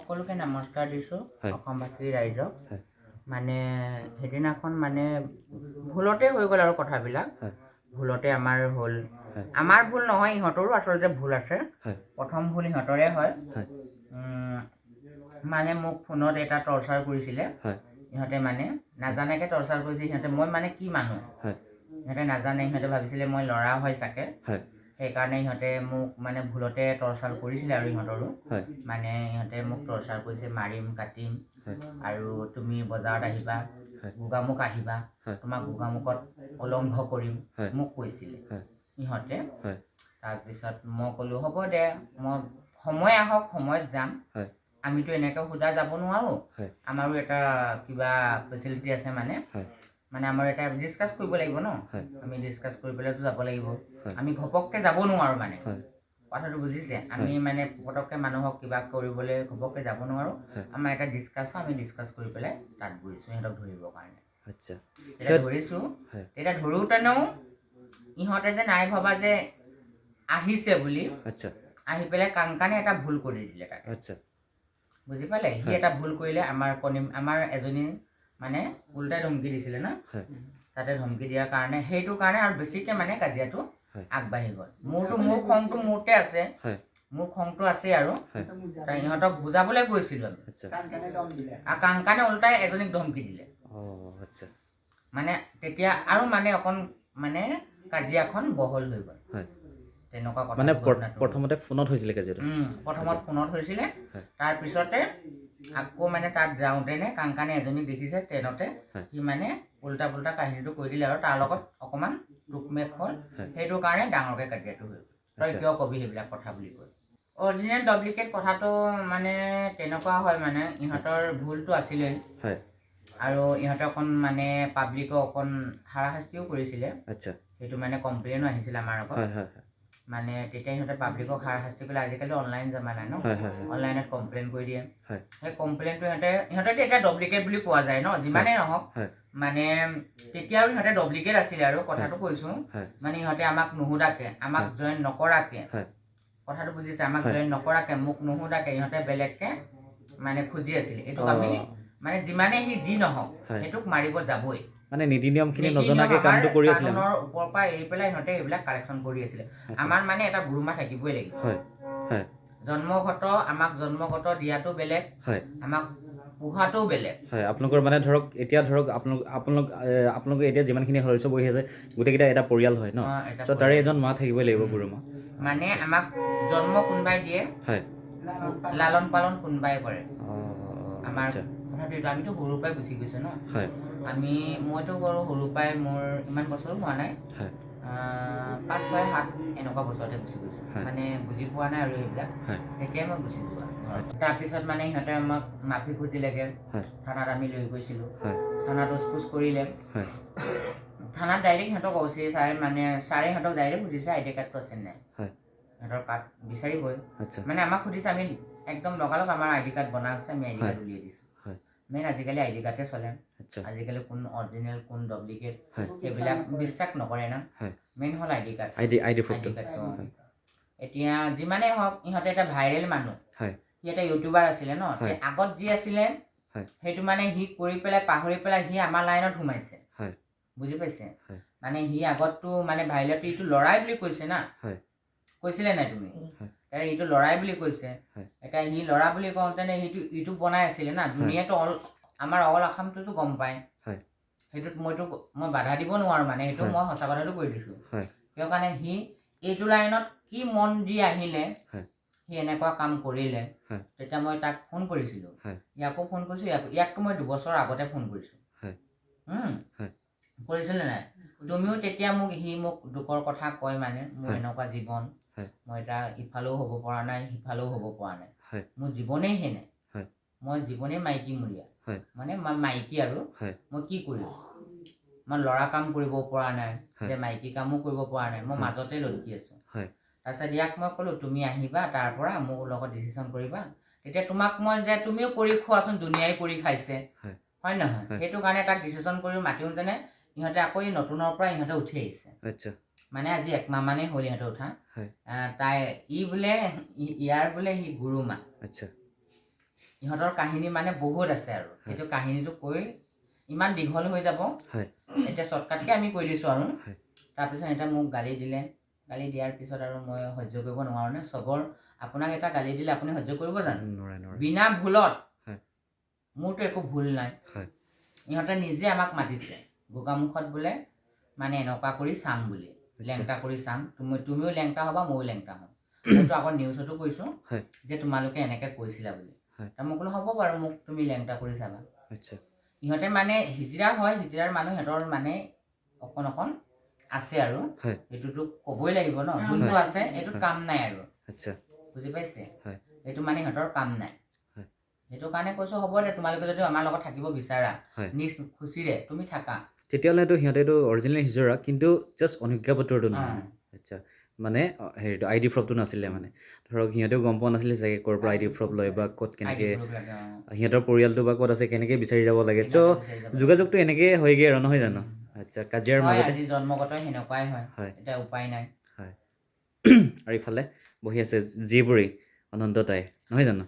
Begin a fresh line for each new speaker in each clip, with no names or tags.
সকলোকে নমস্কাৰ দিছোঁ অসমবাসী ৰাইজক মানে সেইদিনাখন মানে ভুলতে হৈ গ'ল আৰু কথাবিলাক ভুলতে আমাৰ হ'ল আমাৰ ভুল নহয় ইহঁতৰো আচলতে ভুল আছে প্ৰথম ভুল ইহঁতৰে হয় মানে মোক ফোনত এটা টৰ্চাৰ কৰিছিলে ইহঁতে মানে নাজানাকৈ টৰ্চাৰ কৰিছে ইহঁতে মই মানে কি মানুহ ইহঁতে নাজানে ইহঁতে ভাবিছিলে মই ল'ৰা হয় চাগে সেইকাৰণে ইহঁতে মোক মানে ভুলতে টৰ্চাৰ কৰিছিলে আৰু ইহঁতৰো মানে ইহঁতে মোক টৰ্চাৰ কৰিছে মাৰিম কাটিম আৰু তুমি বজাৰত আহিবা গোগামুখ আহিবা তোমাক গোগামুখত উলংঘ কৰিম মোক কৈছিলে ইহঁতে তাৰপিছত মই ক'লোঁ হ'ব দে মই সময় আহক সময়ত যাম আমিতো এনেকৈ সোধা যাব নোৱাৰোঁ আমাৰো এটা কিবা ফেচিলিটি আছে মানে আমাৰ এটা ডিছকাছ কৰিব লাগিব ন আমি ডিছকাছ কৰি পেলাইতো যাব লাগিব আমি ঘপককৈ যাব নোৱাৰোঁ মানে কথাটো বুজিছে আমি মানে পটককৈ মানুহক কিবা কৰিবলৈ ঘপককৈ যাব নোৱাৰোঁ আমাৰ এটা ডিছকাছ হয় আমি ডিছকাছ কৰি পেলাই তাত গৈছোঁ সিহঁতক ধৰিবৰ কাৰণে এতিয়া ধৰিছোঁ তেতিয়া ধৰোঁতেনেও ইহঁতে যে নাই ভবা যে আহিছে বুলি আহি পেলাই কাণে এটা ভুল কৰি দিলে তাকে বুজি পালে সি এটা ভুল কৰিলে আমাৰ এজনী মানে উল্টাই ধমকি দিছিলে না তাতে ধমকি দিয়াৰ কাৰণে সেইটো কাৰণে আৰু বেছিকৈ মানে কাজিয়াটো আগবাঢ়ি গ'ল মোৰ খংটো মোৰতে আছে মোৰ খংটো আছে আৰু ইহঁতক বুজাবলৈ গৈছিলোঁ আমি কাণে উল্টাই এজনীক ধমকি দিলে মানে তেতিয়া আৰু মানে অকণ মানে কাজিয়াখন বহল হৈ গ'ল তেনেকুৱা কথা মানে
প্ৰথমতে ফোনত হৈছিলে কাজিয়াটো
প্ৰথমত ফোনত হৈছিলে তাৰপিছতে আকৌ মানে তাত যাওঁতেনে কাণে এজনীক দেখিছে ট্ৰেইনতে সি মানে উল্টা পুল্টা কাহিনীটো কৈ দিলে আৰু তাৰ লগত অকণমান টুকমেক হ'ল সেইটো কাৰণে ডাঙৰকৈ কাজিয়াটো হৈ গ'ল তই কিয় কবি সেইবিলাক কথা বুলি কয় অৰিজিনেল ডুপ্লিকেট কথাটো মানে তেনেকুৱা হয় মানে ইহঁতৰ ভুলটো আছিলেই আৰু ইহঁতে অকণ মানে পাব্লিকক অকণ হাৰাশাস্তিও কৰিছিলে সেইটো মানে কমপ্লেইনো আহিছিলে আমাৰ আগত মানে তেতিয়া সিহঁতে পাব্লিকক হাৰাশাস্তি কৰিলে আজিকালি অনলাইন জামানা ন অনলাইনত কমপ্লেইন কৰি দিয়ে সেই কমপ্লেইনটো ইহঁতেতো এতিয়া ডুপ্লিকেট বুলি কোৱা যায় ন যিমানেই নহওক মানে তেতিয়াও ইহঁতে ডুপ্লিকেট আছিলে আৰু কথাটো কৈছোঁ মানে ইহঁতে আমাক নুসুধাকে আমাক জইন নকৰাকে কথাটো বুজিছে আমাক জইন নকৰাকে মোক নুসুধাকে ইহঁতে বেলেগকে মানে খুজি আছিলে এইটোক আমি মানে যিমানে সি যি নহওক সেইটোক মাৰিব যাবই
মানে নীতি নিয়মখিনি নজনাকৈ কামটো কৰি আছিলে
কানুনৰ ওপৰৰ পৰা এৰি পেলাই সিহঁতে এইবিলাক কালেকশ্যন কৰি আছিলে আমাৰ মানে এটা গুৰুমা থাকিবই লাগিব আমাক জন্মগত দিয়াটো বেলেগ আমাক পোহাটো বেলেগ
আপোনালোকৰ মানে ধৰক এতিয়া ধৰক আপোনালোকে এতিয়া যিমানখিনি সদস্য বহি আছে গোটেইকেইটা এটা পৰিয়াল হয় ন তাৰে এজন মা থাকিবই লাগিব গুৰুমা
মানে আমাক জন্ম কোনোবাই দিয়ে লালন পালন কোনোবাই কৰে আমাৰ কথাটো আমিতো সৰুৰ পৰাই গুচি গৈছোঁ ন মইতো বাৰু সৰুৰ পৰাই মোৰ ইমান বছৰো হোৱা নাই 5, 6, 7 এনেকুৱা বছৰতে গুচি গৈছোঁ মানে বুজি পোৱা নাই আৰু এইবিলাক তেতিয়াই মই গুচি যোৱা তাৰপিছত মানে সিহঁতে আমাক মাফি খুজিলেগৈ থানাত আমি লৈ গৈছিলোঁ থানাত উচপুচ কৰিলে থানাত ডাইৰেক্ট সিহঁতক ছাৰে সিহঁতক ডাইৰেক্ট সুধিছে আই ডি কাৰ্ডটো আছে নাই সিহঁতৰ কাৰ্ড বিচাৰিবই মানে আমাক সুধিছে আমি একদম লগালগ আমাৰ আই ডি কাৰ্ড বনাই আছে আমি আই ডি কাৰ্ড উলিয়াই দিছোঁ মেইন আজিকালি আই ডি কাৰ্ডে চলে আজিকালি কোন অৰিজিনেল কোন ডুপ্লিকেট সেইবিলাক বিশ্বাস নকৰে না মেইন হ'ল আই ডি কাৰ্ড কাৰ্ডটো এতিয়া যিমানেই হওক ইহঁতে এটা ভাইৰেল মানুহ সি এটা ইউটিউবাৰ আছিলে ন আগত যি আছিলে সেইটো মানে সি কৰি পেলাই পাহৰি পেলাই সি আমাৰ লাইনত সোমাইছে বুজি পাইছে মানে সি আগততো মানে ভাইৰেলটো ইটো ল'ৰাই বুলি কৈছে না কৈছিলে নাই তুমি ইটো ল'ৰাই বুলি কৈছে এতিয়া সি ল'ৰা বুলি কওঁতেনে সিটো ইউটিউব বনাই আছিলে না ধুনীয়াটো আমাৰ অল আসামটোতো গম পায় সেইটোত মই বাধা দিব নোৱাৰোঁ মানে সেইটো মই সঁচা কথাটো কৈ দিছোঁ কিয় কাৰণে সি এইটো লাইনত কি মন দি আহিলে সি এনেকুৱা কাম কৰিলে তেতিয়া মই তাক ফোন কৰিছিলোঁ ইয়াকো ফোন কৰিছোঁ ইয়াকতো মই 2 বছৰ আগতে ফোন কৰিছোঁ কৰিছিলে নাই তুমিও তেতিয়া সি মোক দুখৰ কথা কয় মানে মোৰ এনেকুৱা জীৱন মই এতিয়া ইফালেও হ'ব পৰা নাই সিফালেও হ'ব পৰা নাই মোৰ জীৱনেই সেই নাই মই জীৱনেই মাইকীমূৰীয়া মানে মাইকী আৰু মই কি কৰিম মই ল'ৰা কাম কৰিব পৰা নাই যে মাইকী কামো কৰিব পৰা নাই মই মাজতে লটকি আছোঁ তাৰপিছত ইয়াক মই ক'লোঁ তুমি আহিবা তাৰ পৰা মোৰ লগত ডিচিশ্যন কৰিবা তেতিয়া তোমাক মই যে তুমিও কৰি খোৱাচোন দুনিয়াই কৰি খাইছে হয় নহয় সেইটো কাৰণে তাক ডিচিশ্যন কৰি মাতিওঁতেনে ইহঁতে আকৌ এই নতুনৰ পৰা ইহঁতে উঠি আহিছে মানে আজি 1 মাহ মানেই হ'ল ইহঁতে উঠা ইয়াৰ বোলে সি গুৰুমা ইহঁতৰ কাহিনী মানে বহুত আছে আৰু সেইটো কাহিনীটো কৈ ইমান দীঘল হৈ যাব এতিয়া শ্বৰ্টকাটকৈ আমি কৈ দিছোঁ আৰু তাৰপিছত এতিয়া মোক গালি দিলে গালি দিয়াৰ পিছত আৰু মই সহ্য কৰিব নোৱাৰোঁ নে চবৰ আপোনাক এটা গালি দিলে আপুনি সহ্য কৰিব জানো বিনা ভুলত মোৰতো একো ভুল নাই ইহঁতে নিজে আমাক মাতিছে গোগামুখত বোলে মানে এনেকুৱা কৰি চাম বুলি লেংটা কৰি চাম তুমিও লেংটা হ'বা ময়ো লেংটা হ'ম মইতো আকৌ নিউজতো কৈছোঁ যে তোমালোকে এনেকৈ কৈছিলা বুলি মই ক'লো হ'ব বাৰু মোক তুমি লেংটা কৰি চাবা ইহঁতে মানে হিজিৰা হয় হিজিৰাৰ মানুহ সিহঁতৰ মানে অকণ অকণ আছে আৰু এইটোতো ক'বই লাগিব ন যোনটো আছে এইটোত কাম নাই আৰু বুজি পাইছে এইটো মানে সিহঁতৰ কাম নাই সেইটো কাৰণে কৈছোঁ হ'ব দে তোমালোকে যদি আমাৰ লগত থাকিব বিচাৰা নিজ খুচিৰে তুমি থাকা
তেতিয়াহ'লেতো সিহঁতেতো অৰিজিনেল হিজৰা কিন্তু জাষ্ট অনুজ্ঞাপত্ৰটো নহয় আচ্ছা মানে হেৰিটো আই ডি প্ৰুফটো নাছিলে মানে ধৰক সিহঁতেও গম পোৱা নাছিলে চাগে ক'ৰ পৰা আই ডি প্ৰুফ লয় বা ক'ত কেনেকৈ সিহঁতৰ পৰিয়ালটো বা ক'ত আছে কেনেকৈ বিচাৰি যাব লাগে চ' যোগাযোগটো এনেকৈ হয়গৈ আৰু নহয় জানো আচ্ছা কাজিয়াৰ মাজতে
জন্মগত সেনেকুৱাই হয় এতিয়া উপায় নাই
হয় আৰু ইফালে বহি আছে যিবোৰেই অনন্ত তাই নহয় জানো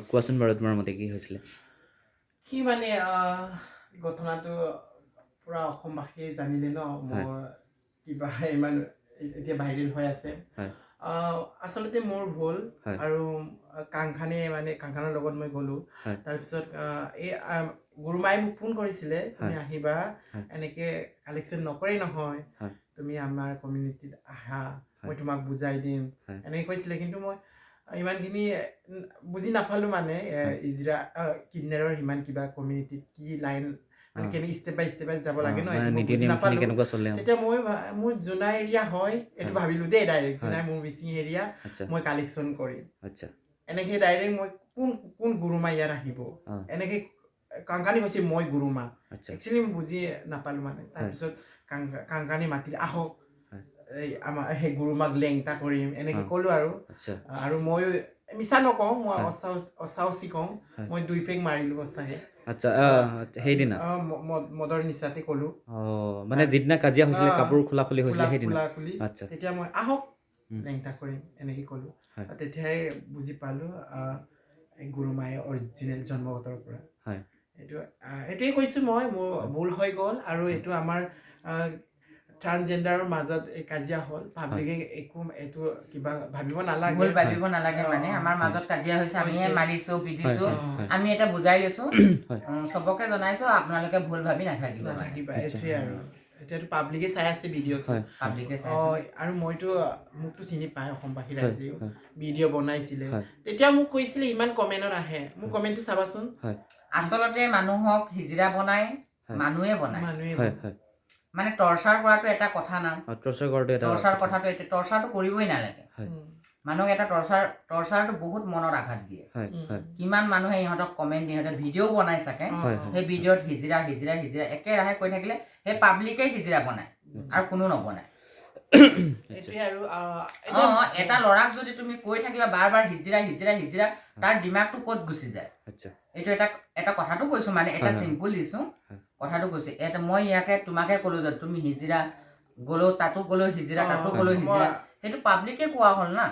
কোৱাচোন বাৰু তোমাৰ মতে কি হৈছিলে
কি মানে ঘটনাটো পুৰা অসমবাসীয়ে জানিলে ন মোৰ কিবা ইমান এতিয়া ভাইৰেল হৈ আছে আচলতে মোৰ ভুল আৰু কাংখানৰ লগত মই গ'লোঁ তাৰপিছত এই গুৰুমাই মোক ফোন কৰিছিলে তুমি আহিবা এনেকৈ কালেকশ্যন নকৰেই নহয় তুমি আমাৰ কমিউনিটিত আহা মই তোমাক বুজাই দিম এনেকৈ কৈছিলে কিন্তু মই ইমানখিনি বুজি নাপালোঁ মানে ইজৰা কিডনেৰৰ সিমান কিবা কমিউনিটিত কি লাইন মানে কেনেকৈ ষ্টেপ বাই যাব লাগে ন এইটো মই বুজি নাপালোঁ তেতিয়া মই মোৰ জোনাই এৰিয়া হয় এইটো ভাবিলোঁ দেই ডাইৰেক্ট জোনাই মোৰ মিচিং এৰিয়া মই কালেকশ্যন কৰিম এনেকৈ ডাইৰেক্ট মই কোন গুৰুমা ইয়াত আহিব এনেকৈ কাংকানী কৈছে মই গুৰুমা একচুৱেলি মই বুজি নাপালোঁ মানে তাৰপিছত কাংকানী মাতিলে আহক এই আমাৰ সেই গুৰুমাক লেংটা কৰিম এনেকৈ ক'লোঁ আৰু ময়ো মিছা নকওঁ মই অচাউচি কওঁ মই 2 পেগ মাৰিলোঁ সঁচাকৈ
আচ্ছা সেইদিনা
মদৰ নিচাতে ক'লোঁ
মানে যিদিনা কাজিয়া হৈছিলে কাপোৰ খোলা খুলি হৈছিলে সেইদিনা আচ্ছা
তেতিয়া মই আহক লেংটা কৰিম এনেকৈ ক'লোঁ তেতিয়াই বুজি পালোঁ গুৰুমাই অৰিজিনেল জন্মগতৰ পৰা এইটোৱে কৈছোঁ মই মোৰ ভুল হৈ গ'ল আৰু এইটো আমাৰ ট্ৰান্সজেণ্ডাৰৰ মাজত এই কাজিয়া হ'ল পাব্লিকে একো এইটো কিবা ভাবিব নালাগে
মানে আমাৰ মাজত কাজিয়া হৈছে আমিয়ে মাৰিছোঁ পিটিছোঁ আমি এটা বুজাই লৈছোঁ চবকে জনাইছোঁ আপোনালোকে ভুল ভাবি নাথাকিবা
এইটোৱে আৰু এতিয়াতো পাব্লিকে চাই আছে ভিডিঅ'টো আৰু মোকতো চিনি পায় অসমবাসী ৰাইজেও ভিডিঅ' বনাইছিলে তেতিয়া মোক কৈছিলে ইমান কমেণ্টত আহে মোৰ কমেণ্টটো চাবাচোন
আচলতে মানুহক হিজিৰা বনাই মানুহে বনায় মানে টৰ্চাৰ কৰাটো এটা কথা না টৰ্চাৰটো কৰিবই নালাগে মানুহক এটা টৰ্চাৰটো বহুত মনত আঘাত দিয়ে কিমান মানুহে ইহঁতক কমেণ্ট দিয়ে ইহঁতে ভিডিঅ' বনাই চাগে সেই ভিডিঅ'ত হিজিৰা একেৰাহে কৈ থাকিলে সেই পাব্লিকে হিজিৰা বনায় আৰু কোনো নবনায় এটা ল'ৰাক যদি তুমি কৈ থাকিবা বাৰ বাৰ হিজিৰা তাৰ দিমাগটো ক'ত গুচি যায় এইটো এটা কথাটো কৈছোঁ মানে এটা চিম্পুল দিছোঁ কথাটো কৈছোঁ এটা মই ইয়াকে তোমাকে ক'লোঁ যে তুমি হিজিৰা গ'লেও তাতো গ'লেও হিজিৰা তাতো গ'লেও হিজিৰা সেইটো পাব্লিকে কোৱা হ'ল না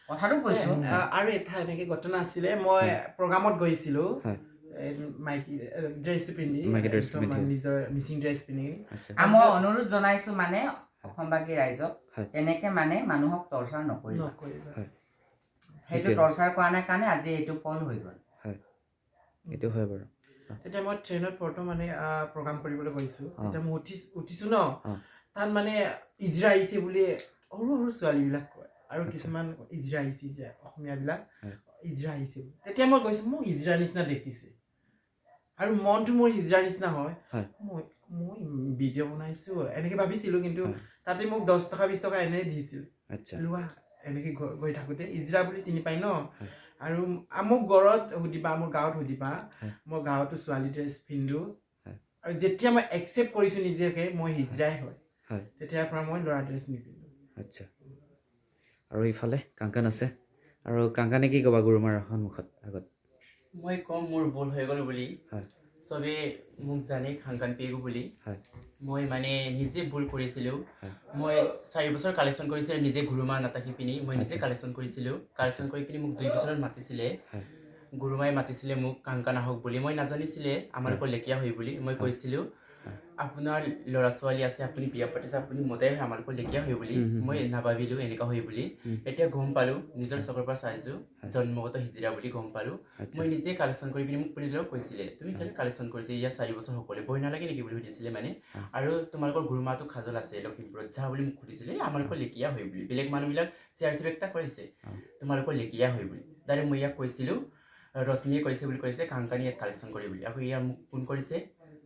কথাটো কৈছোঁ
আৰু এটা এনেকৈ ঘটনা আছিলে মই প্ৰগ্ৰামত গৈছিলোঁ মাইকী ড্ৰেছটো পিন্ধি নিজৰ মিচিং ড্ৰেছ পিন্ধি
মই অনুৰোধ জনাইছোঁ মানে অসমবাসী ৰাইজক তেনেকৈ মানে মানুহক টৰ্চাৰ নকৰিবা সেইটো টৰ্চাৰ কৰা নাই কাৰণে আজি এইটো ফল হৈ গ'ল
এইটো হয় বাৰু
তেতিয়া মই ট্ৰেইনত মানে প্ৰগ্ৰাম কৰিবলৈ গৈছোঁ তেতিয়া মই উঠিছোঁ ন তাত মানে ইজৰা আহিছে বুলি সৰু ছোৱালীবিলাক কয় আৰু কিছুমান ইজৰা আহিছে যে অসমীয়াবিলাক ইজৰা আহিছে তেতিয়া মই গৈছোঁ মোক ইজৰাৰ নিচিনা দেখিছে আৰু মনটো মোৰ হিজৰাৰ নিচিনা হয় মই ভিডিঅ' বনাইছোঁ এনেকৈ ভাবিছিলোঁ কিন্তু তাতে মোক 10 টকা 20 টকা এনেই দিছিল লোৱা এনেকৈ গৈ থাকোঁতে ইজৰা বুলি চিনি পাই ন আৰু মোক ঘৰত সুধিবা মোৰ গাঁৱত সুধিবা মই গাঁৱতো ছোৱালী ড্ৰেছ পিন্ধোঁ আৰু যেতিয়া মই একচেপ্ট কৰিছোঁ নিজকে মই হিজৰাই হয় তেতিয়াৰ পৰা মই ল'ৰা ড্ৰেছ নিপিন্ধোঁ
আচ্ছা আৰু ইফালে কাংকান আছে আৰু কাংকানে কি ক'বা গুৰুমাৰ সন্মুখত আগত
মই ক'ম মোৰ ভুল হৈ গ'ল বুলি চবে মোক জানে কাংকান পেগু বুলি মই মানে নিজে ভুল কৰিছিলোঁ মই 4 বছৰ কালেকশ্যন কৰিছিলোঁ নিজে গুৰুমা নাথাকি পিনি মই নিজে কালেকশ্যন কৰিছিলোঁ কালেকশ্যন কৰি পিনি মোক 2 বছৰত মাতিছিলে গুৰুমাই মাতিছিলে মোক কাংকান আহক বুলি মই নাজানিছিলে আমালোকৰ লেকীয়া হয় বুলি মই কৈছিলোঁ আপোনাৰ ল'ৰা ছোৱালী আছে আপুনি বিয়া পাতিছে আপুনি মতাই হয় আমালোকৰ লেকীয়া হয় বুলি মই নাভাবিলোঁ এনেকুৱা হয় বুলি এতিয়া গম পালোঁ নিজৰ চকুৰ পৰা চাইছোঁ জন্মগত হিজিৰা বুলি গম পালোঁ মই নিজে কালেকশ্যন কৰি পিনি মোক পুলিলেও কৈছিলে তুমি কেলৈ কালেকশ্যন কৰিছে ইয়াত 4 বছৰ সকলোৱে ভয় নালাগে নেকি বুলি সুধিছিলে মানে আৰু তোমালোকৰ গুৰুমাটো খাজল আছে লখিমপুৰত যা বুলি মোক সুধিছিলে আমালোকৰ লেকীয়া হয় বুলি বেলেগ মানুহবিলাক চিআৰচি বেক্টা কৰিছে তোমালোকৰ লেকীয়া হয় বুলি ডাইৰেক্ট মই ইয়াক কৈছিলোঁ ৰশ্মিয়ে কৈছে বুলি কৈছে কাংকানী ইয়াত কালেকশ্যন কৰি বুলি আকৌ ইয়াক মোক ফোন কৰিছে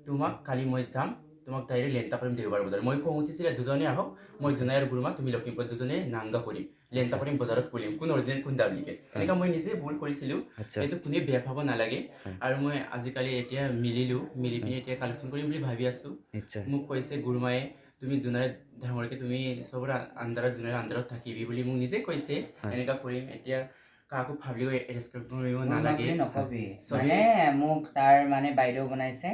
তোমাক কালি মই যাম তোমাক ডাইৰেক্ট লেণ্টা কৰিম দেওবাৰ বজাৰত মই কওঁ উঠিছিলে দুজনে আহক মই জোনাই আৰু গুৰুমা তুমি লখিমপুৰত দুজনে নাংগা কৰিম লেণ্টা কৰিম বজাৰত কৰিম কোন অৰিজিনেল কোন ডাবলিকে এনেকুৱা মই নিজে ভুল কৰিছিলোঁ এইটো কোনে বেয়া পাব নালাগে আৰু মই আজিকালি এতিয়া মিলি পিনি এতিয়া কালেকশ্যন কৰিম বুলি ভাবি আছোঁ মোক কৈছে গুৰুমায়ে তুমি জোনাই ডাঙৰকৈ তুমি চবৰ আণ্ডাৰত জোনাইৰ আণ্ডাৰত থাকিবি বুলি মোক নিজে কৈছে এনেকুৱা কৰিম এতিয়া কাকো ভাবিও এৰেষ্ট কৰিব নালাগে
নকবি মানে মোক তাৰ মানে বাইদেউ বনাইছে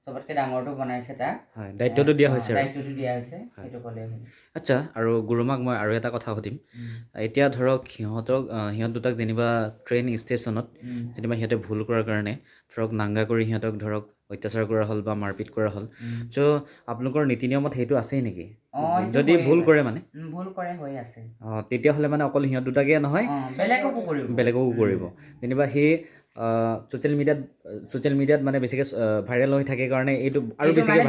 চবতকৈ ডাঙৰটো বনাইছে তাক
দায়িত্বটো দিয়া হৈছে
সেইটো ক'লে
আচ্ছা আৰু গুৰুমাক মই আৰু এটা কথা সুধিম এতিয়া ধৰক সিহঁত দুটাক যেনিবা ট্ৰেইন ষ্টেচনত যেনিবা সিহঁতে ভুল কৰাৰ কাৰণে ধৰক নাংগা কৰি সিহঁতক ধৰক অত্যাচাৰ কৰা হ'ল বা মাৰপিট কৰা হ'ল চ' আপোনালোকৰ নীতি নিয়মত সেইটো আছেই নেকি যদি ভুল কৰে মানে
ভুল কৰে হৈ আছে
তেতিয়াহ'লে মানে অকল সিহঁত দুটাকে নহয় বেলেগকো কৰিব যেনিবা সেই ছ'চিয়েল মিডিয়াত মানে বেছিকৈ ভাইৰেল হৈ থাকে কাৰণে এইটো আৰু বেছিকৈ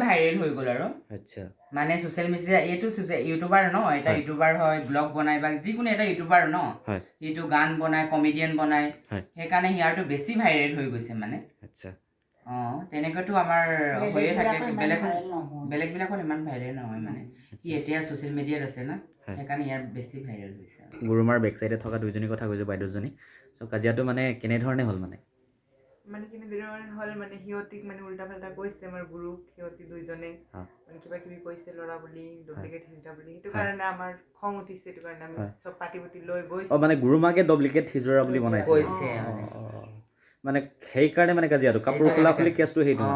ভাইৰেল হৈ গ'ল আৰু
আচ্ছা
মানে ছ'চিয়েল মিডিয়া এইটো ইউটিউবাৰ ন এটা ইউটিউবাৰ হয় ব্লগ বনাই বা যিকোনো এটা ইউটিউবাৰ ন সিটো গান বনাই কমেডিয়ান বনাই সেইকাৰণে সিয়াৰটো বেছি ভাইৰেল হৈ গৈছে মানে
আচ্ছা
তেনেকৈতো আমাৰ হৈয়ে থাকে বেলেগবিলাকত ইমান ভাইৰেল নহয় মানে সি এতিয়া ছ'চিয়েল মিডিয়াত আছে না সেইকাৰণে ইয়াৰ বেছি ভাইৰেল হৈছে
গুৰুমাৰ বেক চাইডে থকা দুইজনীৰ কথা কৈছোঁ বাইদেউজনী চ' কাজিয়াটো মানে কেনেধৰণে হ'ল মানে
কেনেধৰণে হ'ল মানে সিহঁতিক মানে উল্টা পাল্টা কৈছে আমাৰ গুৰুক সিহঁতি দুইজনে মানে কিবা কিবি কৈছে ল'ৰা বুলি ডুপ্লিকেট হিজৰা বুলি সেইটো কাৰণে আমাৰ খং উঠিছে সেইটো কাৰণে আমি চব পাতি লৈ গৈছোঁ
মানে গুৰুমাকে ডুপ্লিকেট হিজৰা বুলি বনাইছে
কৈছে
মানে সেইকাৰণে মানে কাজিয়াটো কাপোৰ খোলা খুলি কেছটো সেইটো